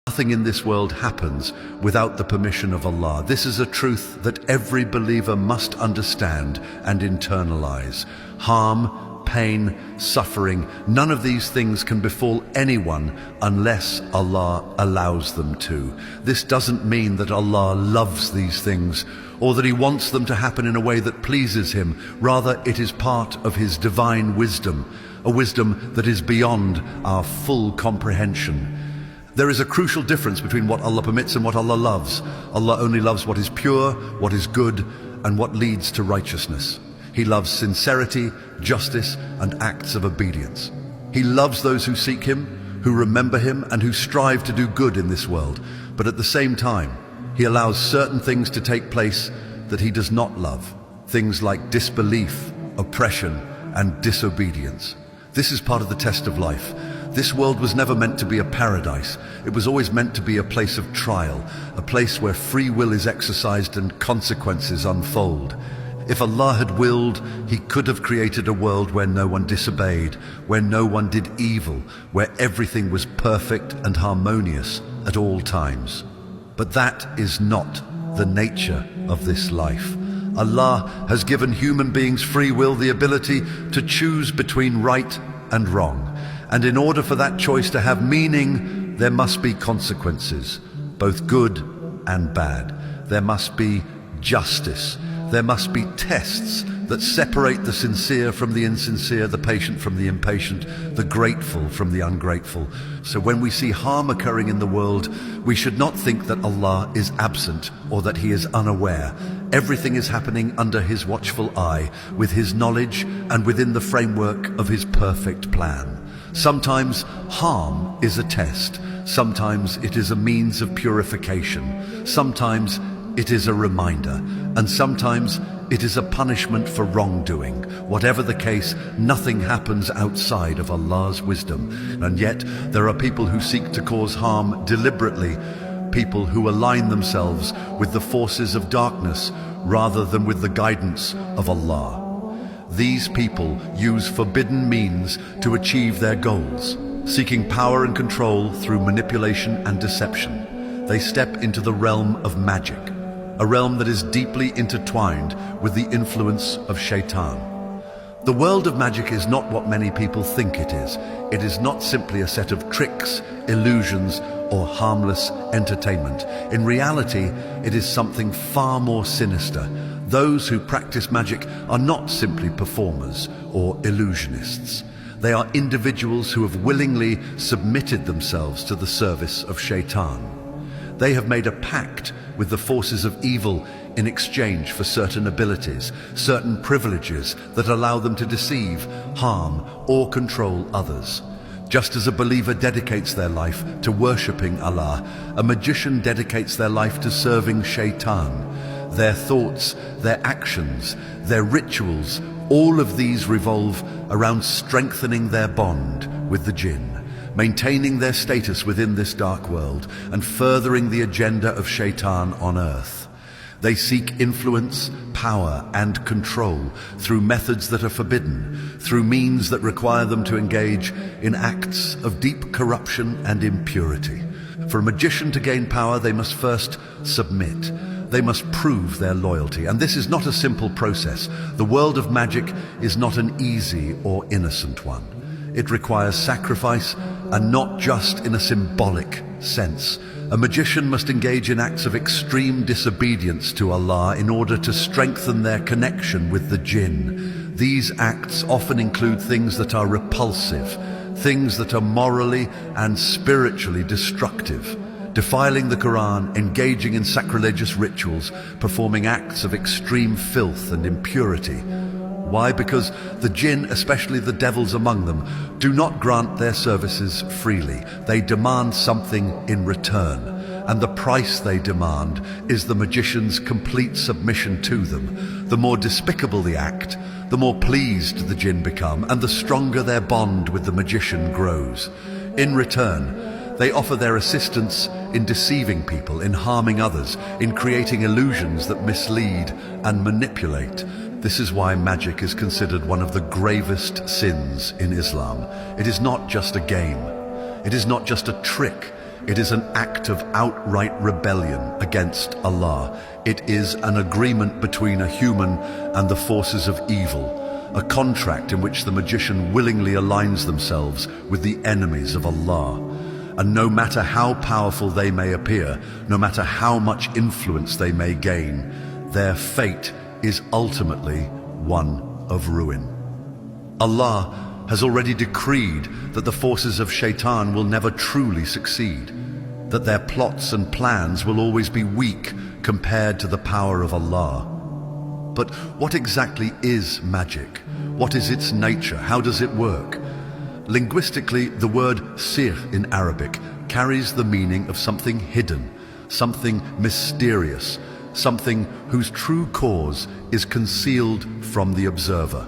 Nothing in this world happens without the permission of Allah. This is a truth that every believer must understand and internalize. Harm, pain, suffering, none of these things can befall anyone unless Allah allows them to. This doesn't mean that Allah loves these things or that He wants them to happen in a way that pleases Him. Rather, it is part of His divine wisdom, a wisdom that is beyond our full comprehension. There is a crucial difference between what Allah permits and what Allah loves. Allah only loves what is pure, what is good, and what leads to righteousness. He loves sincerity, justice, and acts of obedience. He loves those who seek Him, who remember Him, and who strive to do good in this world. But at the same time, He allows certain things to take place that He does not love. Things like disbelief, oppression, and disobedience. This is part of the test of life. This world was never meant to be a paradise. It was always meant to be a place of trial, a place where free will is exercised and consequences unfold. If Allah had willed, He could have created a world where no one disobeyed, where no one did evil, where everything was perfect and harmonious at all times. But that is not the nature of this life. Allah has given human beings free will, the ability to choose between right and wrong. And in order for that choice to have meaning, there must be consequences, both good and bad. There must be justice. There must be tests that separate the sincere from the insincere, the patient from the impatient, the grateful from the ungrateful. So when we see harm occurring in the world, we should not think that Allah is absent or that He is unaware. Everything is happening under His watchful eye, with His knowledge and within the framework of His perfect plan. Sometimes harm is a test. Sometimes it is a means of purification. Sometimes it is a reminder. And sometimes it is a punishment for wrongdoing. Whatever the case, nothing happens outside of Allah's wisdom. And yet there are people who seek to cause harm deliberately, people who align themselves with the forces of darkness rather than with the guidance of Allah. These people use forbidden means to achieve their goals, seeking power and control through manipulation and deception. They step into the realm of magic, a realm that is deeply intertwined with the influence of Shaitan. The world of magic is not what many people think it is. It is not simply a set of tricks, illusions, or harmless entertainment. In reality, it is something far more sinister. Those who practice magic are not simply performers or illusionists. They are individuals who have willingly submitted themselves to the service of Shaitan. They have made a pact with the forces of evil in exchange for certain abilities, certain privileges that allow them to deceive, harm, or control others. Just as a believer dedicates their life to worshipping Allah, a magician dedicates their life to serving Shaitan. Their thoughts, their actions, their rituals, all of these revolve around strengthening their bond with the jinn, maintaining their status within this dark world, and furthering the agenda of Shaitan on earth. They seek influence, power, and control through methods that are forbidden, through means that require them to engage in acts of deep corruption and impurity. For a magician to gain power, they must first submit. They must prove their loyalty, and this is not a simple process. The world of magic is not an easy or innocent one. It requires sacrifice, and not just in a symbolic sense. A magician must engage in acts of extreme disobedience to Allah in order to strengthen their connection with the jinn. These acts often include things that are repulsive, things that are morally and spiritually destructive. Defiling the Quran, engaging in sacrilegious rituals, performing acts of extreme filth and impurity. Why? Because the jinn, especially the devils among them, do not grant their services freely. They demand something in return, and the price they demand is the magician's complete submission to them. The more despicable the act, the more pleased the jinn become, and the stronger their bond with the magician grows. In return, they offer their assistance in deceiving people, in harming others, in creating illusions that mislead and manipulate. This is why magic is considered one of the gravest sins in Islam. It is not just a game. It is not just a trick. It is an act of outright rebellion against Allah. It is an agreement between a human and the forces of evil, a contract in which the magician willingly aligns themselves with the enemies of Allah. And no matter how powerful they may appear, no matter how much influence they may gain, their fate is ultimately one of ruin. Allah has already decreed that the forces of Shaitan will never truly succeed, that their plots and plans will always be weak compared to the power of Allah. But what exactly is magic? What is its nature? How does it work? Linguistically, the word Sihr in Arabic carries the meaning of something hidden, something mysterious, something whose true cause is concealed from the observer.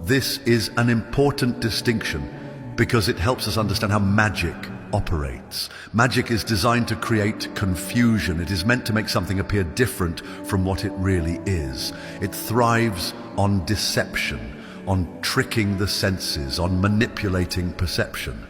This is an important distinction because it helps us understand how magic operates. Magic is designed to create confusion. It is meant to make something appear different from what it really is. It thrives on deception, on tricking the senses, on manipulating perception.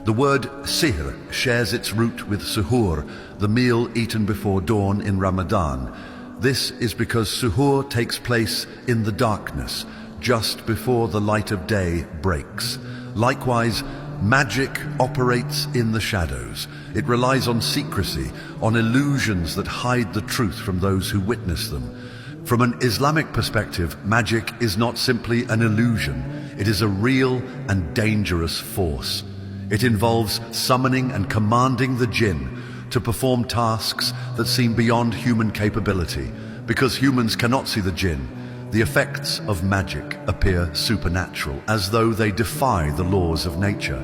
The word sihr shares its root with suhoor, the meal eaten before dawn in Ramadan. This is because suhoor takes place in the darkness, just before the light of day breaks. Likewise, magic operates in the shadows. It relies on secrecy, on illusions that hide the truth from those who witness them. From an Islamic perspective, magic is not simply an illusion. It is a real and dangerous force. It involves summoning and commanding the jinn to perform tasks that seem beyond human capability. Because humans cannot see the jinn, the effects of magic appear supernatural, as though they defy the laws of nature.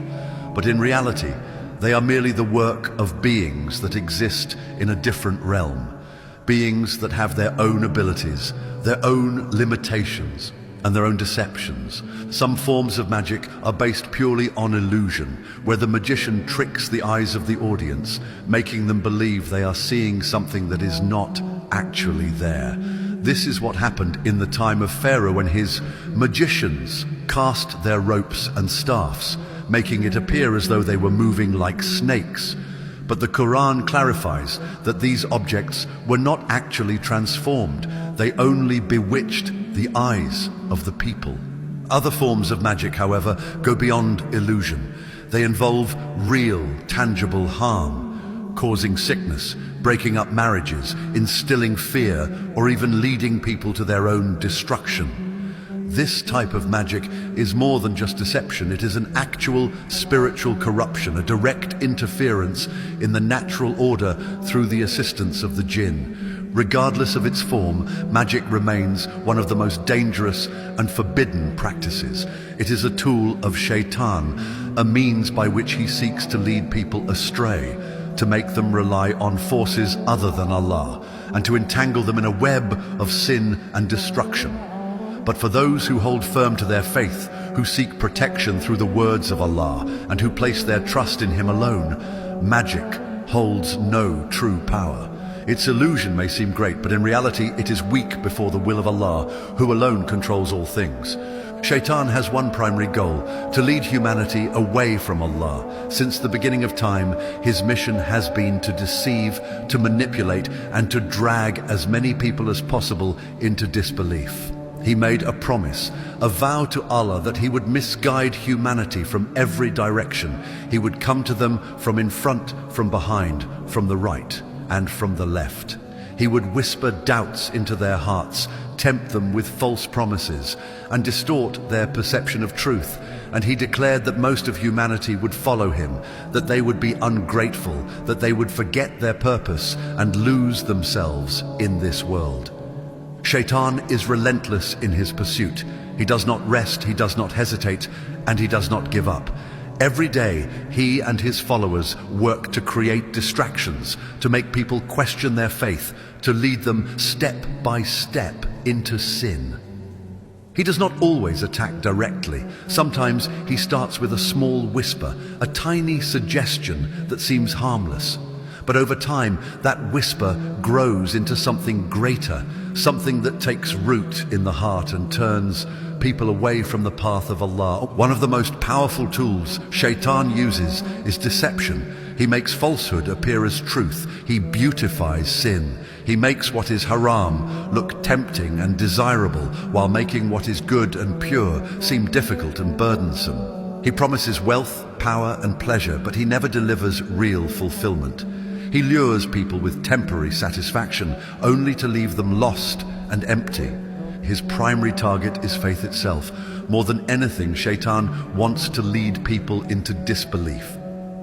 But in reality, they are merely the work of beings that exist in a different realm. Beings that have their own abilities, their own limitations, and their own deceptions. Some forms of magic are based purely on illusion, where the magician tricks the eyes of the audience, making them believe they are seeing something that is not actually there. This is what happened in the time of Pharaoh when his magicians cast their ropes and staffs, making it appear as though they were moving like snakes. But the Quran clarifies that these objects were not actually transformed. They only bewitched the eyes of the people. Other forms of magic, however, go beyond illusion. They involve real, tangible harm, causing sickness, breaking up marriages, instilling fear, or even leading people to their own destruction. This type of magic is more than just deception. It is an actual spiritual corruption, a direct interference in the natural order through the assistance of the jinn. Regardless of its form, magic remains one of the most dangerous and forbidden practices. It is a tool of Shaitan, a means by which he seeks to lead people astray, to make them rely on forces other than Allah, and to entangle them in a web of sin and destruction. But for those who hold firm to their faith, who seek protection through the words of Allah, and who place their trust in Him alone, magic holds no true power. Its illusion may seem great, but in reality it is weak before the will of Allah, who alone controls all things. Shaitan has one primary goal: to lead humanity away from Allah. Since the beginning of time, his mission has been to deceive, to manipulate, and to drag as many people as possible into disbelief. He made a promise, a vow to Allah that he would misguide humanity from every direction. He would come to them from in front, from behind, from the right, and from the left. He would whisper doubts into their hearts, tempt them with false promises, and distort their perception of truth. And he declared that most of humanity would follow him, that they would be ungrateful, that they would forget their purpose and lose themselves in this world. Shaitan is relentless in his pursuit. He does not rest, he does not hesitate, and he does not give up. Every day, he and his followers work to create distractions, to make people question their faith, to lead them step by step into sin. He does not always attack directly. Sometimes he starts with a small whisper, a tiny suggestion that seems harmless. But over time, that whisper grows into something greater, something that takes root in the heart and turns people away from the path of Allah. One of the most powerful tools Shaitan uses is deception. He makes falsehood appear as truth. He beautifies sin. He makes what is haram look tempting and desirable, while making what is good and pure seem difficult and burdensome. He promises wealth, power, and pleasure, but he never delivers real fulfillment. He lures people with temporary satisfaction, only to leave them lost and empty. His primary target is faith itself. More than anything, Shaitan wants to lead people into disbelief.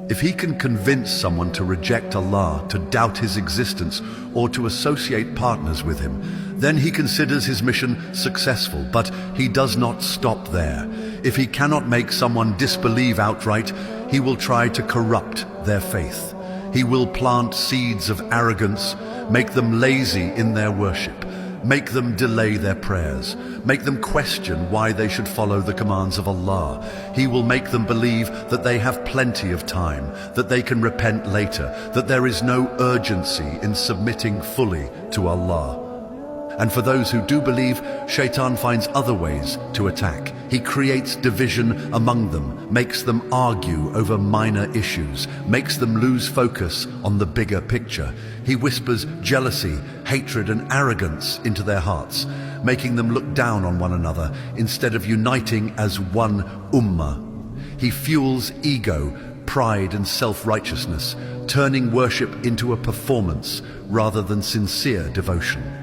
If he can convince someone to reject Allah, to doubt his existence, or to associate partners with him, then he considers his mission successful. But he does not stop there. If he cannot make someone disbelieve outright, he will try to corrupt their faith. He will plant seeds of arrogance, make them lazy in their worship, make them delay their prayers, make them question why they should follow the commands of Allah. He will make them believe that they have plenty of time, that they can repent later, that there is no urgency in submitting fully to Allah. And for those who do believe, Shaitan finds other ways to attack. He creates division among them, makes them argue over minor issues, makes them lose focus on the bigger picture. He whispers jealousy, hatred, and arrogance into their hearts, making them look down on one another instead of uniting as one ummah. He fuels ego, pride, and self-righteousness, turning worship into a performance rather than sincere devotion.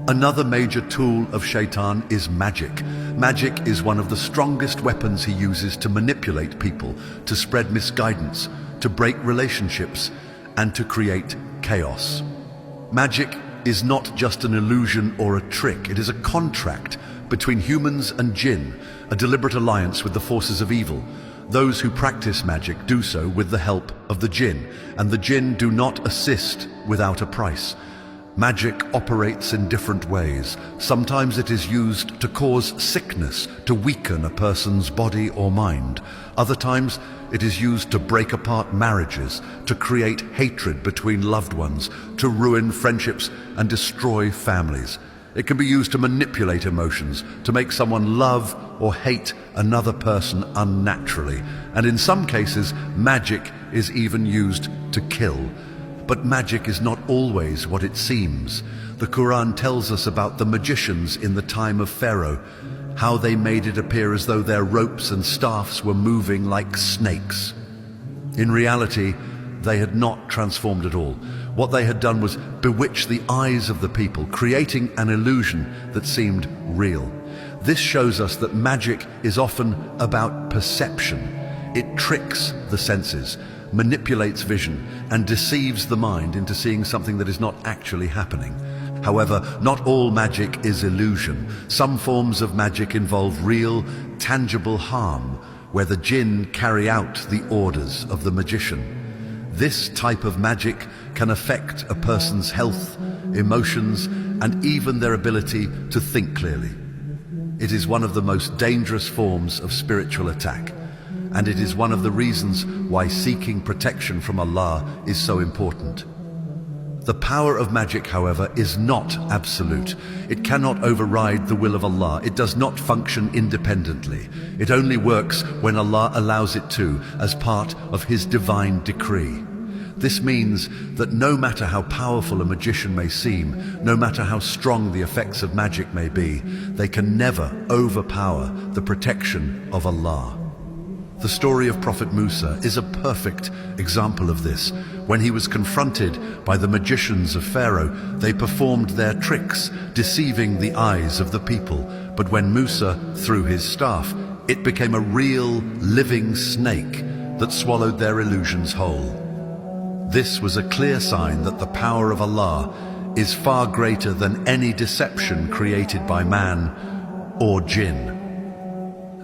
Another major tool of Shaitan is magic. Magic is one of the strongest weapons he uses to manipulate people, to spread misguidance, to break relationships, and to create chaos. Magic is not just an illusion or a trick. It is a contract between humans and jinn, a deliberate alliance with the forces of evil. Those who practice magic do so with the help of the jinn, and the jinn do not assist without a price. Magic operates in different ways. Sometimes it is used to cause sickness, to weaken a person's body or mind. Other times it is used to break apart marriages, to create hatred between loved ones, to ruin friendships and destroy families. It can be used to manipulate emotions, to make someone love or hate another person unnaturally. And in some cases, magic is even used to kill. But magic is not always what it seems. The Quran tells us about the magicians in the time of Pharaoh, how they made it appear as though their ropes and staffs were moving like snakes. In reality, they had not transformed at all. What they had done was bewitch the eyes of the people, creating an illusion that seemed real. This shows us that magic is often about perception. It tricks the senses, manipulates vision, and deceives the mind into seeing something that is not actually happening. However, not all magic is illusion. Some forms of magic involve real, tangible harm, where the jinn carry out the orders of the magician. This type of magic can affect a person's health, emotions, and even their ability to think clearly. It is one of the most dangerous forms of spiritual attack, and it is one of the reasons why seeking protection from Allah is so important. The power of magic, however, is not absolute. It cannot override the will of Allah. It does not function independently. It only works when Allah allows it to, as part of His divine decree. This means that no matter how powerful a magician may seem, no matter how strong the effects of magic may be, they can never overpower the protection of Allah. The story of Prophet Musa is a perfect example of this. When he was confronted by the magicians of Pharaoh, they performed their tricks, deceiving the eyes of the people. But when Musa threw his staff, it became a real, living snake that swallowed their illusions whole. This was a clear sign that the power of Allah is far greater than any deception created by man or jinn.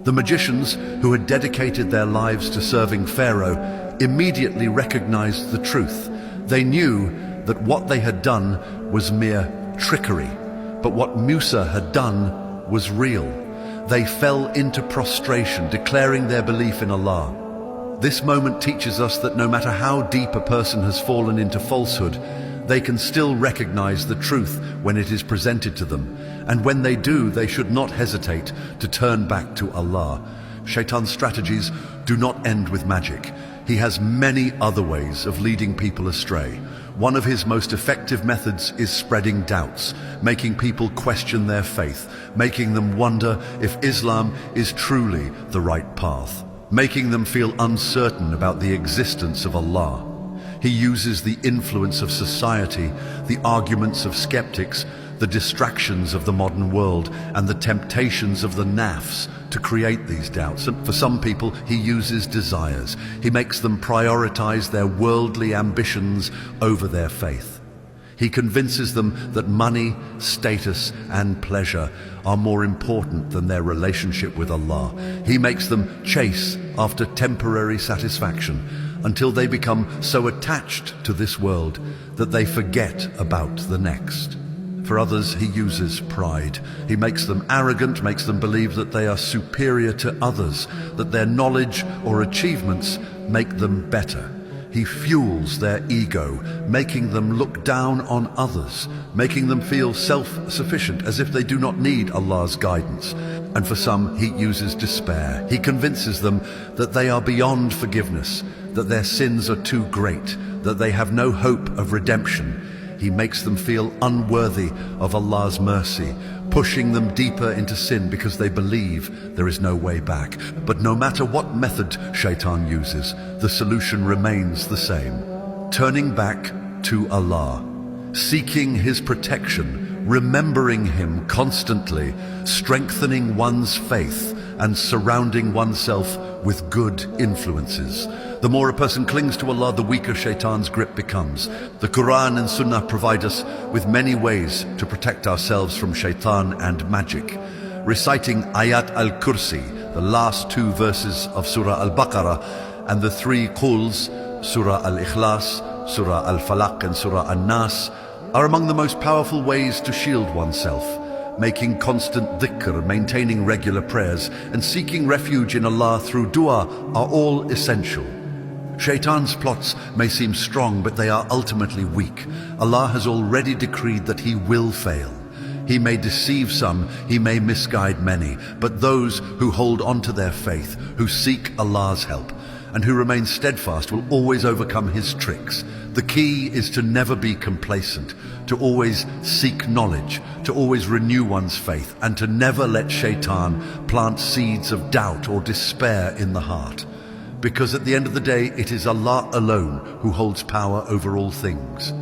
The magicians, who had dedicated their lives to serving Pharaoh, immediately recognized the truth. They knew that what they had done was mere trickery, but what Musa had done was real. They fell into prostration, declaring their belief in Allah. This moment teaches us that no matter how deep a person has fallen into falsehood, they can still recognize the truth when it is presented to them. And when they do, they should not hesitate to turn back to Allah. Shaitan's strategies do not end with magic. He has many other ways of leading people astray. One of his most effective methods is spreading doubts, making people question their faith, making them wonder if Islam is truly the right path, making them feel uncertain about the existence of Allah. He uses the influence of society, the arguments of skeptics, the distractions of the modern world, and the temptations of the nafs to create these doubts. And for some people, he uses desires. He makes them prioritize their worldly ambitions over their faith. He convinces them that money, status, and pleasure are more important than their relationship with Allah. He makes them chase after temporary satisfaction until they become so attached to this world that they forget about the next. For others, he uses pride. He makes them arrogant, makes them believe that they are superior to others, that their knowledge or achievements make them better. He fuels their ego, making them look down on others, making them feel self-sufficient as if they do not need Allah's guidance. And for some, he uses despair. He convinces them that they are beyond forgiveness, that their sins are too great, that they have no hope of redemption. He makes them feel unworthy of Allah's mercy, pushing them deeper into sin because they believe there is no way back. But no matter what method Shaitan uses, the solution remains the same. Turning back to Allah, seeking His protection, remembering Him constantly, strengthening one's faith, and surrounding oneself with good influences. The more a person clings to Allah, the weaker Shaitan's grip becomes. The Quran and Sunnah provide us with many ways to protect ourselves from Shaitan and magic. Reciting Ayat al-Kursi, the last 2 verses of Surah Al-Baqarah, and the 3 Quls, Surah Al-Ikhlas, Surah Al-Falaq, and Surah An-Nas, are among the most powerful ways to shield oneself. Making constant dhikr, maintaining regular prayers, and seeking refuge in Allah through dua are all essential. Shaitan's plots may seem strong, but they are ultimately weak. Allah has already decreed that he will fail. He may deceive some, he may misguide many, but those who hold on to their faith, who seek Allah's help, and who remain steadfast will always overcome his tricks. The key is to never be complacent, to always seek knowledge, to always renew one's faith, and to never let Shaitan plant seeds of doubt or despair in the heart. Because at the end of the day, it is Allah alone who holds power over all things.